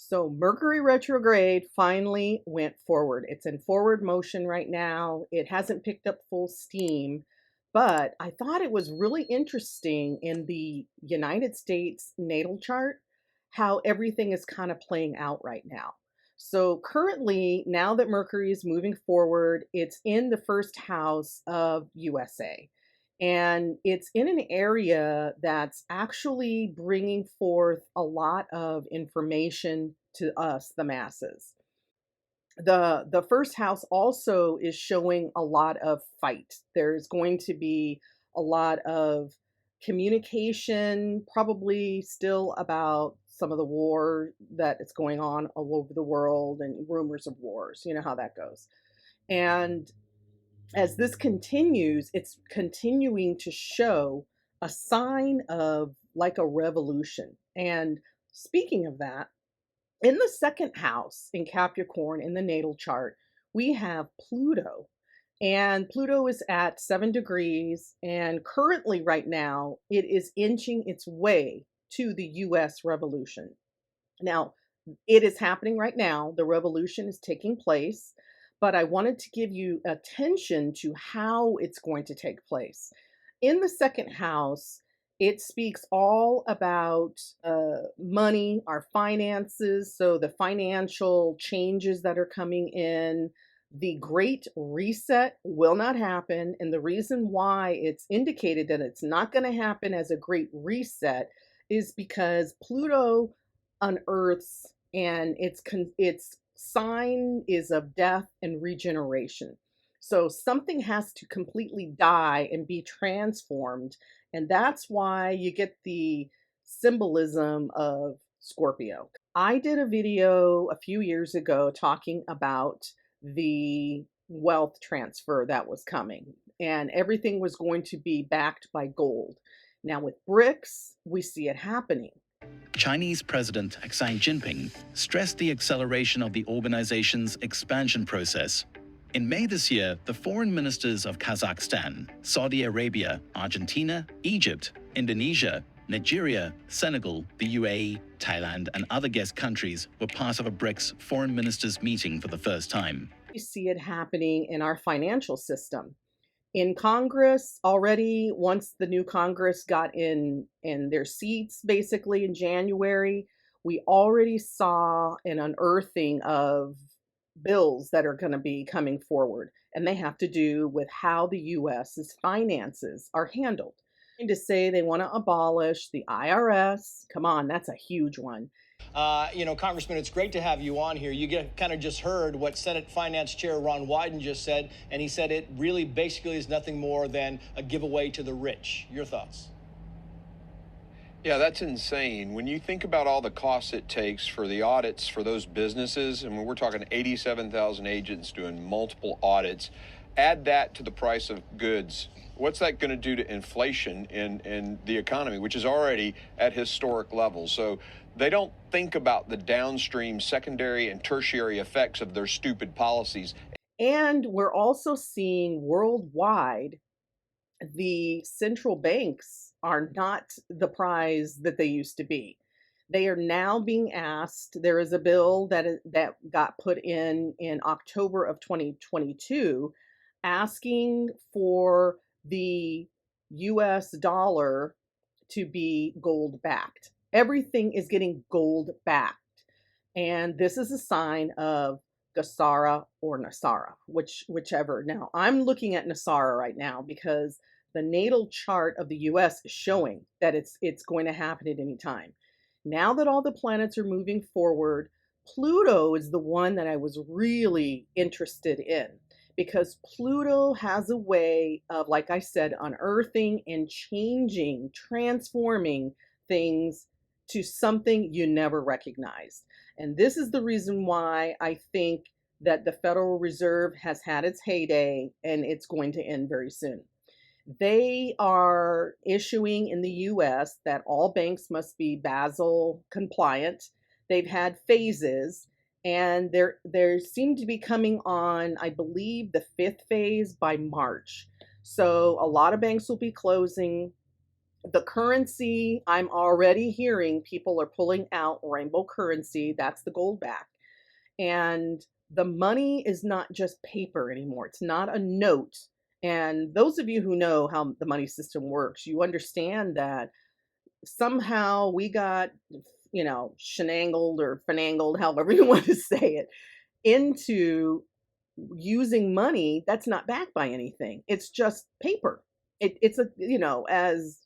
So Mercury retrograde finally went forward. It's in forward motion right now. It hasn't picked up full steam, but I thought it was really interesting in the United States natal chart how everything is kind of playing out right now. So currently, now that Mercury is moving forward, it's in the first house of USA. And it's in an area that's actually bringing forth a lot of information to us, the masses. The first house also is showing a lot of fight. There's going to be a lot of communication, probably still about some of the war that is going on all over the world and rumors of wars. You know how that goes. And as this continues, it's continuing to show a sign of like a revolution. And speaking of that, in the second house in Capricorn in the natal chart, we have Pluto. And Pluto is at 7 degrees. And currently, right now, it is inching its way to the US revolution. Now, it is happening right now. The revolution is taking place, but I wanted to give you attention to how it's going to take place. In the second house, it speaks all about money, our finances, so the financial changes that are coming in. The Great Reset will not happen. And the reason why it's indicated that it's not going to happen as a Great Reset is because Pluto unearths and its sign is of death and regeneration. So something has to completely die and be transformed, and that's why you get the symbolism of Scorpio. I did a video a few years ago talking about the wealth transfer that was coming, and everything was going to be backed by gold. Now with BRICS, we see it happening. Chinese President Xi Jinping stressed the acceleration of the organization's expansion process. In May this year, the foreign ministers of Kazakhstan, Saudi Arabia, Argentina, Egypt, Indonesia, Nigeria, Senegal, the UAE, Thailand, and other guest countries were part of a BRICS foreign ministers meeting for the first time. We see it happening in our financial system. In Congress already, once the new Congress got in their seats basically in January, we already saw an unearthing of bills that are going to be coming forward, and they have to do with how the US's finances are handled. And to say they want to abolish the IRS, come on, that's a huge one. Congressman, it's great to have you on here. You kind of just heard what Senate Finance Chair Ron Wyden just said, and he said it really basically is nothing more than a giveaway to the rich. Your thoughts? Yeah, that's insane. When you think about all the costs it takes for the audits for those businesses, I mean, we're talking 87,000 agents doing multiple audits. Add that to the price of goods. What's that going to do to inflation in the economy, which is already at historic levels? So they don't think about the downstream secondary and tertiary effects of their stupid policies. And we're also seeing worldwide the central banks are not the prize that they used to be. They are now being asked. There is a bill that got put in October of 2022 asking for the US dollar to be gold backed. Everything is getting gold backed. And this is a sign of Gasara or Nasara, whichever. Now, I'm looking at Nasara right now because the natal chart of the US is showing that it's going to happen at any time. Now that all the planets are moving forward, Pluto is the one that I was really interested in because Pluto has a way of, like I said, unearthing and changing, transforming things to something you never recognized. And this is the reason why I think that the Federal Reserve has had its heyday and it's going to end very soon. They are issuing in the US that all banks must be Basel compliant. They've had phases, and they seem to be coming on, I believe, the fifth phase by March. So a lot of banks will be closing. The currency, I'm already hearing people are pulling out rainbow currency. That's the gold back. And the money is not just paper anymore. It's not a note. And those of you who know how the money system works, you understand that somehow we got, shenangled or finangled, however you want to say it, into using money that's not backed by anything. It's just paper. It's a, as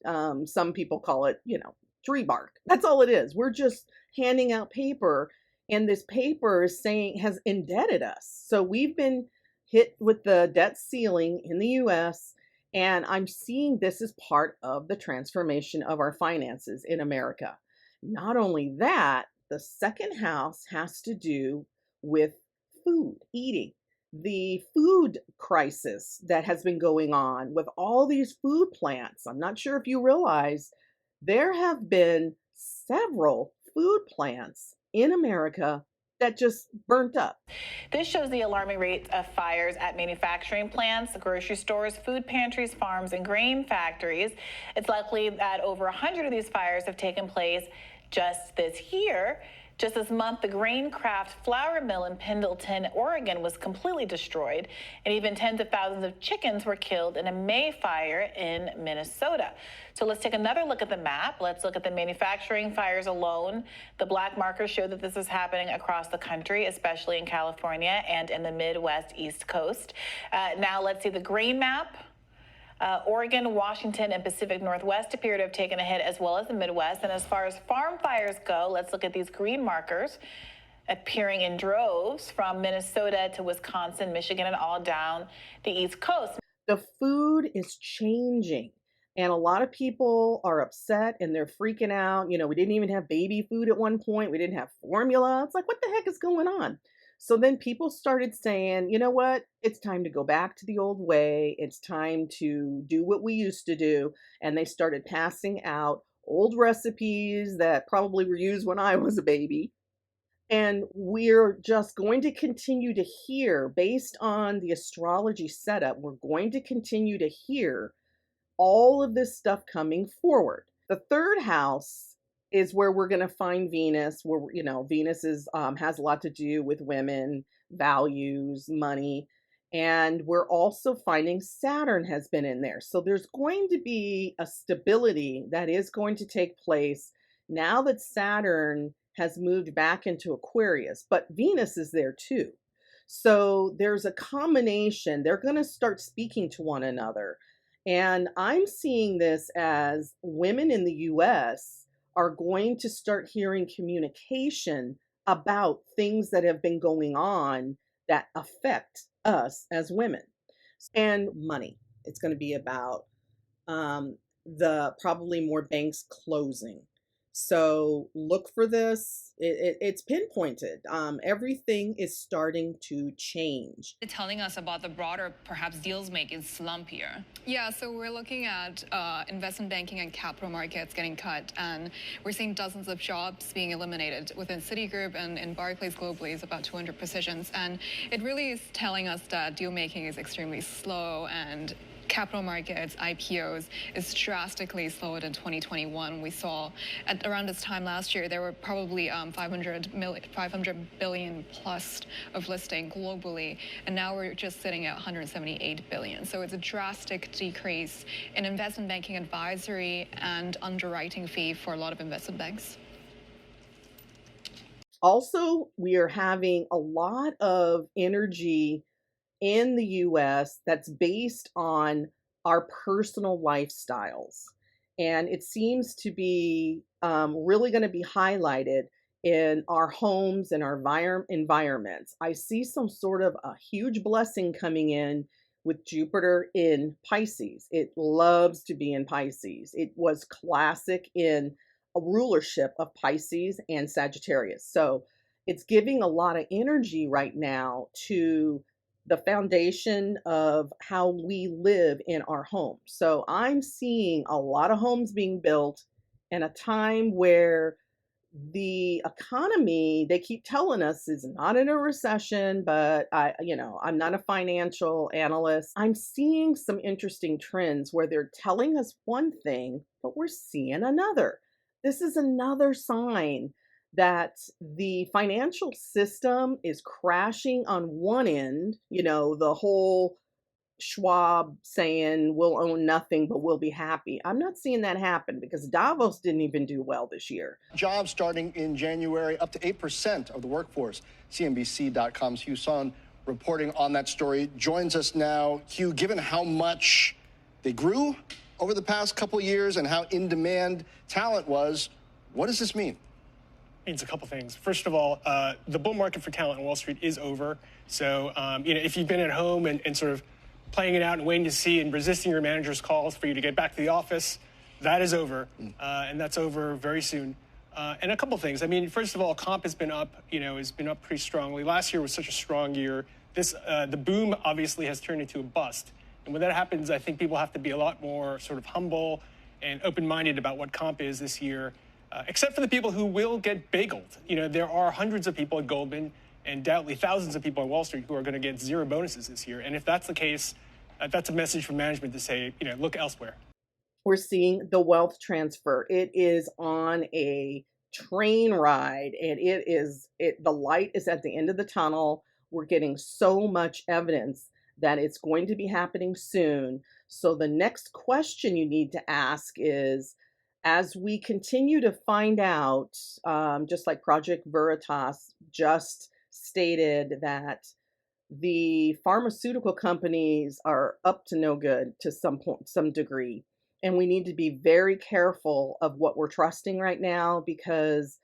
some people call it, tree bark. That's all it is. We're just handing out paper, and this paper is saying has indebted us. So we've been hit with the debt ceiling in the US, and I'm seeing this as part of the transformation of our finances in America. Not only that, the second house has to do with food, eating. The food crisis that has been going on with all these food plants. I'm not sure if you realize there have been several food plants in America that just burnt up. This shows the alarming rates of fires at manufacturing plants, grocery stores, food pantries, farms, and grain factories. It's likely that over 100 of these fires have taken place just this year. Just this month, the Graincraft flour mill in Pendleton, Oregon was completely destroyed, and even tens of thousands of chickens were killed in a May fire in Minnesota. So let's take another look at the map. Let's look at the manufacturing fires alone. The black markers show that this is happening across the country, especially in California and in the Midwest, East Coast. Now let's see the grain map. Oregon, Washington, and Pacific Northwest appear to have taken a hit, as well as the Midwest. And as far as farm fires go, let's look at these green markers appearing in droves from Minnesota to Wisconsin, Michigan, and all down the East Coast. The food is changing, and a lot of people are upset and they're freaking out. We didn't even have baby food at one point. We didn't have formula. It's like, what the heck is going on? So then people started saying, you know what? It's time to go back to the old way. It's time to do what we used to do. And they started passing out old recipes that probably were used when I was a baby. And we're just going to continue to hear, based on the astrology setup, we're going to continue to hear all of this stuff coming forward. The third house is where we're going to find Venus, where, Venus has a lot to do with women, values, money. And we're also finding Saturn has been in there. So there's going to be a stability that is going to take place now that Saturn has moved back into Aquarius, but Venus is there too. So there's a combination. They're going to start speaking to one another. And I'm seeing this as women in the US are going to start hearing communication about things that have been going on that affect us as women. And money. It's going to be about the probably more banks closing. So look for this. It's pinpointed. Everything is starting to change. Telling us about the broader, perhaps, deals making slump here. Yeah, so we're looking at investment banking and capital markets getting cut, and we're seeing dozens of jobs being eliminated within Citigroup, and in Barclays globally is about 200 positions. And it really is telling us that deal making is extremely slow, and capital markets, IPOs, is drastically slower than 2021. We saw at around this time last year, there were probably 500 billion plus of listing globally, and now we're just sitting at 178 billion. So it's a drastic decrease in investment banking advisory and underwriting fee for a lot of investment banks. Also, we are having a lot of energy in the US that's based on our personal lifestyles. And it seems to be really going to be highlighted in our homes and our environments. I see some sort of a huge blessing coming in with Jupiter in Pisces. It loves to be in Pisces. It was classic in a rulership of Pisces and Sagittarius. So it's giving a lot of energy right now to the foundation of how we live in our homes. So I'm seeing a lot of homes being built in a time where the economy, they keep telling us, is not in a recession, but I'm not a financial analyst. I'm seeing some interesting trends where they're telling us one thing, but we're seeing another. This is another sign that the financial system is crashing on one end, the whole Schwab saying we'll own nothing but we'll be happy. I'm not seeing that happen because Davos didn't even do well this year. Jobs starting in January, up to 8% of the workforce. CNBC.com's Hugh Son reporting on that story joins us now. Hugh, given how much they grew over the past couple of years and how in demand talent was, what does this mean? Means a couple things. First of all, the bull market for talent on Wall Street is over. So, if you've been at home and sort of playing it out and waiting to see and resisting your manager's calls for you to get back to the office, that is over. And that's over very soon. And a couple things. I mean, first of all, comp has been up, pretty strongly. Last year was such a strong year. The boom obviously has turned into a bust. And when that happens, I think people have to be a lot more sort of humble and open-minded about what comp is this year, except for the people who will get bageled. There are hundreds of people at Goldman and doubtly thousands of people on Wall Street who are going to get zero bonuses this year. And if that's the case, that's a message from management to say, look elsewhere. We're seeing the wealth transfer. It is on a train ride, and the light is at the end of the tunnel. We're getting so much evidence that it's going to be happening soon. So the next question you need to ask is, as we continue to find out, just like Project Veritas just stated that the pharmaceutical companies are up to no good to some degree. And we need to be very careful of what we're trusting right now because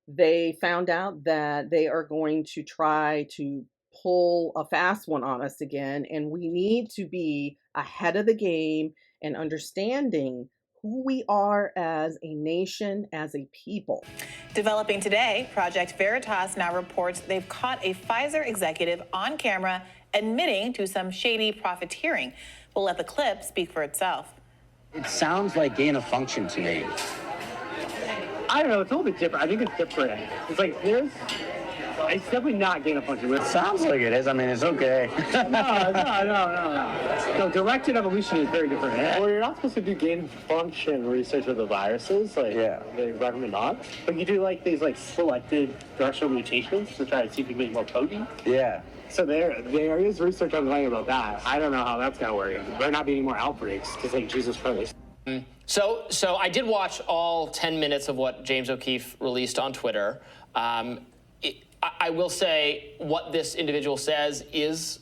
they found out that they are going to try to pull a fast one on us again. And we need to be ahead of the game and understanding who we are as a nation, as a people. Developing today, Project Veritas now reports they've caught a Pfizer executive on camera admitting to some shady profiteering. We'll let the clip speak for itself. It sounds like gain of function to me. I don't know, it's a little bit different. I think it's different. It's like this. It's definitely not gain of function. It sounds like it is. I mean, it's okay. No, directed evolution is very different. Well, you're not supposed to do gain of function research with the viruses. They recommend not. But you do these selected directional mutations to try to see if you can make more potent. Yeah. So there is research online about that. I don't know how that's gonna work. There not be any more outbreaks because Jesus Christ. So I did watch all 10 minutes of what James O'Keefe released on Twitter. I will say what this individual says is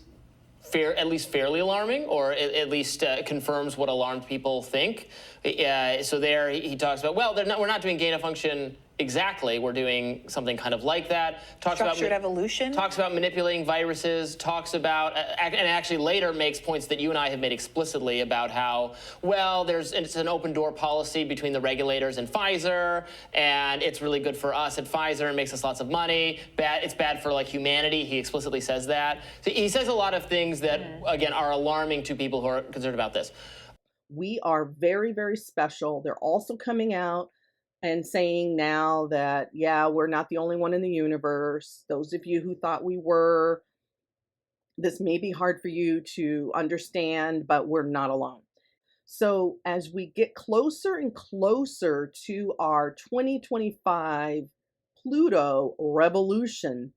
at least fairly alarming, or at least confirms what alarmed people think. So there he talks about, well, we're not doing gain of function exactly. We're doing something kind of like that. Structured evolution. Talks about manipulating viruses. Talks about, and actually later makes points that you and I have made explicitly about how, well, it's an open door policy between the regulators and Pfizer, and it's really good for us at Pfizer and makes us lots of money. It's bad for humanity. He explicitly says that. So he says a lot of things that, again, are alarming to people who are concerned about this. We are very, very special. They're also coming out and saying now that, yeah, we're not the only one in the universe. Those of you who thought we were, this may be hard for you to understand, but we're not alone. So as we get closer and closer to our 2025 Pluto revolution,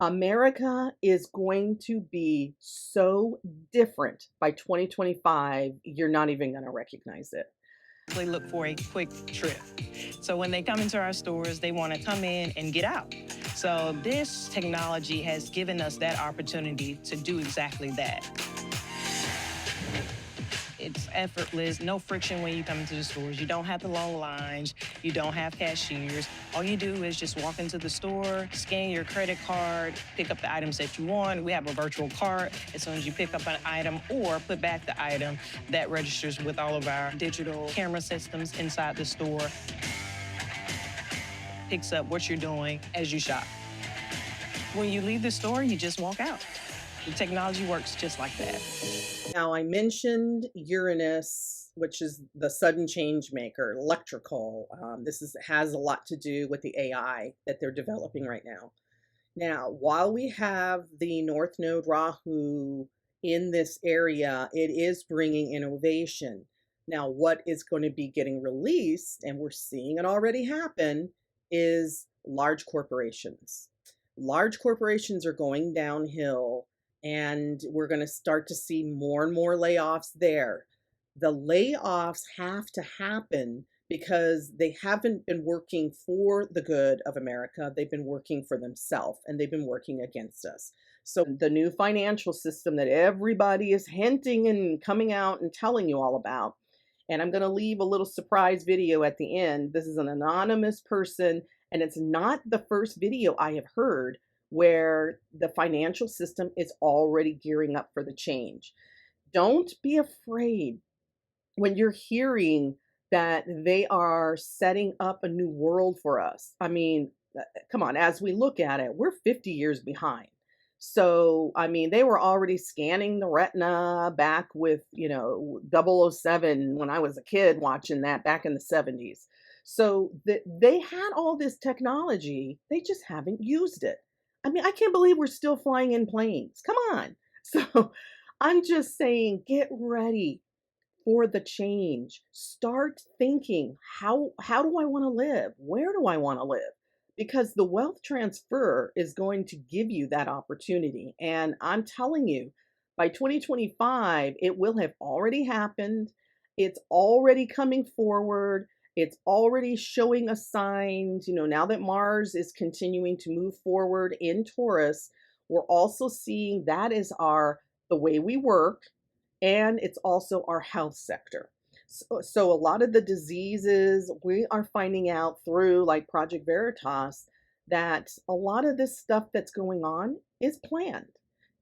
America is going to be so different by 2025, you're not even going to recognize it. They look for a quick trip. So when they come into our stores, they want to come in and get out. So this technology has given us that opportunity to do exactly that. It's effortless, no friction when you come into the stores. You don't have the long lines. You don't have cashiers. All you do is just walk into the store, scan your credit card, pick up the items that you want. We have a virtual cart. As soon as you pick up an item or put back the item, that registers with all of our digital camera systems inside the store. Picks up what you're doing as you shop. When you leave the store, you just walk out. The technology works just like that. Now, I mentioned Uranus which is the sudden change maker, electrical. Has a lot to do with the AI that they're developing right now. Now, while we have the North Node Rahu in this area, it is bringing innovation. Now, what is going to be getting released, and we're seeing it already happen, is large corporations. Large corporations are going downhill, and we're going to start to see more and more layoffs there. The layoffs have to happen because they haven't been working for the good of America. They've been working for themselves, and they've been working against us. So the new financial system that everybody is hinting and coming out and telling you all about, and I'm going to leave a little surprise video at the end. This is an anonymous person, and it's not the first video I have heard where the financial system is already gearing up for the change. Don't be afraid when you're hearing that they are setting up a new world for us. I mean, come on, as we look at it, we're 50 years behind. So, I mean, they were already scanning the retina back with, 007 when I was a kid watching that back in the 70s. So they had all this technology, they just haven't used it. I mean, I can't believe we're still flying in planes. Come on. So I'm just saying, get ready for the change. Start thinking, how do I want to live? Where do I want to live? Because the wealth transfer is going to give you that opportunity. And I'm telling you, by 2025, it will have already happened. It's already coming forward. It's already showing us signs. Now that Mars is continuing to move forward in Taurus, we're also seeing that is the way we work, and it's also our health sector. So a lot of the diseases we are finding out through like Project Veritas, that a lot of this stuff that's going on is planned,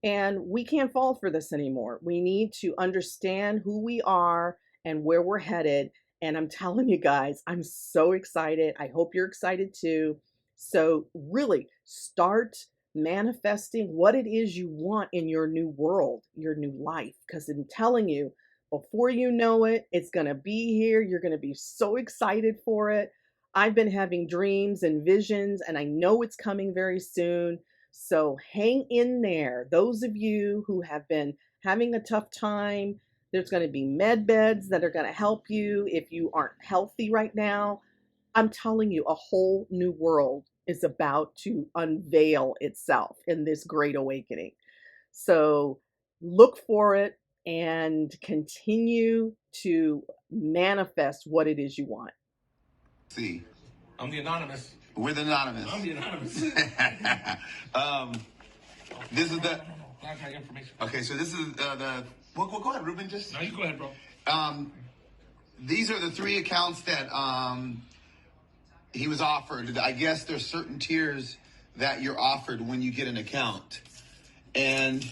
and we can't fall for this anymore. We need to understand who we are and where we're headed. And I'm telling you guys, I'm so excited. I hope you're excited too. So really start manifesting what it is you want in your new world, your new life. Because I'm telling you, before you know it, it's going to be here. You're going to be so excited for it. I've been having dreams and visions, and I know it's coming very soon. So hang in there. Those of you who have been having a tough time, there's going to be med beds that are going to help you if you aren't healthy right now. I'm telling you, a whole new world is about to unveil itself in this great awakening. So look for it and continue to manifest what it is you want. See, I'm the anonymous. We're the anonymous. I'm the anonymous. This is the. That's my information. Okay, so this is the. Well, go ahead, Ruben. No, you go ahead, bro. These are the 3 accounts that he was offered. I guess there's certain tiers that you're offered when you get an account. And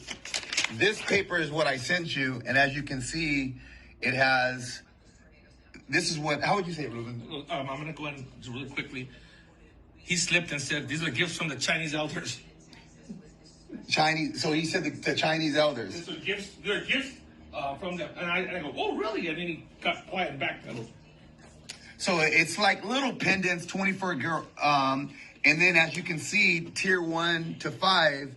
this paper is what I sent you. And as you can see, it has, this is what, how would you say it, Ruben? I'm going to go ahead and just really quickly. He slipped and said, these are gifts from the Chinese elders. So he said the Chinese elders. These are gifts, they're gifts from them. And I go, oh, really? And then he got quiet and backpedaled. So it's like little pendants, 24 girl. And then as you can see, tier 1 to 5,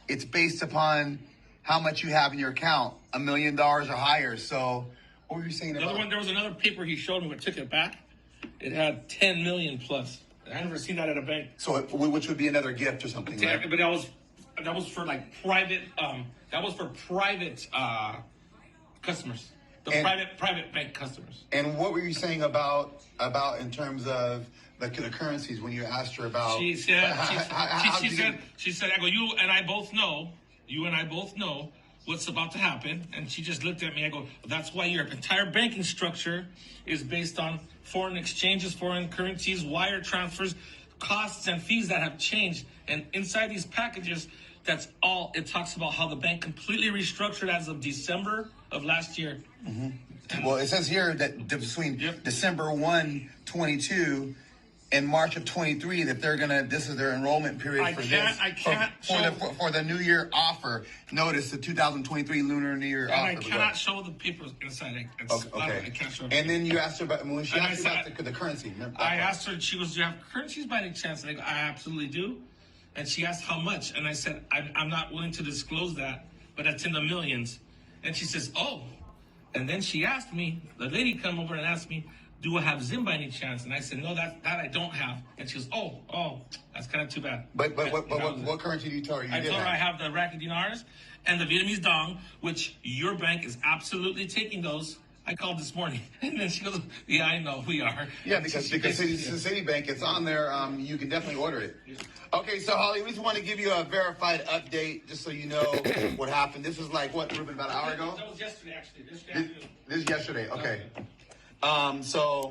it's based upon how much you have in your account, $1 million or higher. So what were you saying about? There was another paper he showed me, but took it back. It had 10 million plus. I never seen that at a bank. So which would be another gift or something, right? But that was for like private. That was for private customers. Private bank customers. And what were you saying about in terms of the currencies when you asked her about? She said, I go, you and I both know what's about to happen. And she just looked at me. I go, that's why your entire banking structure is based on foreign exchanges, foreign currencies, wire transfers, costs and fees that have changed. And inside these packages, that's all it talks about, how the bank completely restructured as of December of last year. Mm-hmm. Well, it says here that between December 1, 22 in March of 23 that they're gonna. This is their enrollment period for the New Year offer. Notice the 2023 Lunar New Year offer. I cannot show the papers inside. Okay. I can't show. And then you asked her about when she asked you about the currency. Remember I asked her. She goes, "Do you have currencies by any chance?" And I go, "I absolutely do." And she asked how much, and I said, "I'm not willing to disclose that, but it's in the millions." And she says, "Oh." And then she asked me. The lady come over and asked me, "Do I have Zim by any chance?" And I said, "No, that I don't have." And she goes, "Oh, that's kind of too bad." But what currency do you tell her? I told her I have the Iraqi dinars and the Vietnamese dong, which your bank is absolutely taking those. I called this morning, and then she goes, "Yeah, I know we are." Yeah, because Citibank, it's on there. You can definitely order it. Okay, so Holly, we just want to give you a verified update, just so you know what happened. This was like what, Ruben, about an hour ago? That was yesterday, actually. This is yesterday. Okay. So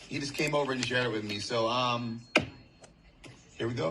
he just came over and shared it with me. So here we go.